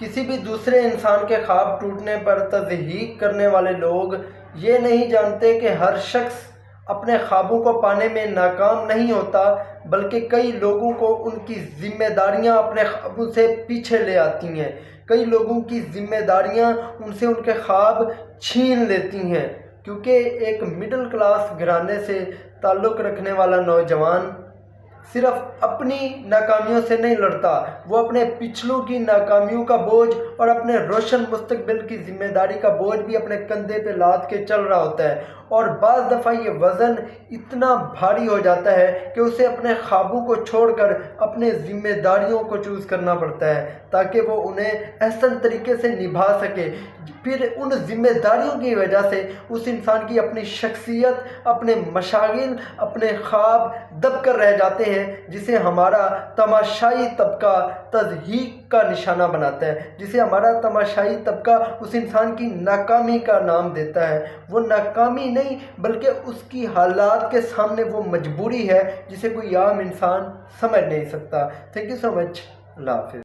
کسی بھی دوسرے انسان کے خواب ٹوٹنے پر تضحیق کرنے والے لوگ یہ نہیں جانتے کہ ہر شخص اپنے خوابوں کو پانے میں ناکام نہیں ہوتا، بلکہ کئی لوگوں کو ان کی ذمہ داریاں اپنے خوابوں سے پیچھے لے آتی ہیں۔ کئی لوگوں کی ذمہ داریاں ان سے ان کے خواب چھین لیتی ہیں، کیونکہ ایک مڈل کلاس گھرانے سے تعلق رکھنے والا نوجوان صرف اپنی ناکامیوں سے نہیں لڑتا، وہ اپنے پچھلوں کی ناکامیوں کا بوجھ اور اپنے روشن مستقبل کی ذمہ داری کا بوجھ بھی اپنے کندھے پہ لاد کے چل رہا ہوتا ہے، اور بعض دفعہ یہ وزن اتنا بھاری ہو جاتا ہے کہ اسے اپنے خوابوں کو چھوڑ کر اپنے ذمہ داریوں کو چوز کرنا پڑتا ہے تاکہ وہ انہیں احسن طریقے سے نبھا سکے۔ پھر ان ذمہ داریوں کی وجہ سے اس انسان کی اپنی شخصیت، اپنے مشاغل، اپنے خواب دب کر رہ جاتے ہیں، جسے ہمارا تماشائی طبقہ تضحیق کا نشانہ بناتا ہے، جسے ہمارا تماشائی طبقہ اس انسان کی ناکامی کا نام دیتا ہے۔ وہ ناکامی نہیں بلکہ اس کی حالات کے سامنے وہ مجبوری ہے جسے کوئی عام انسان سمجھ نہیں سکتا۔ تھینک یو سو مچ۔ اللہ حافظ۔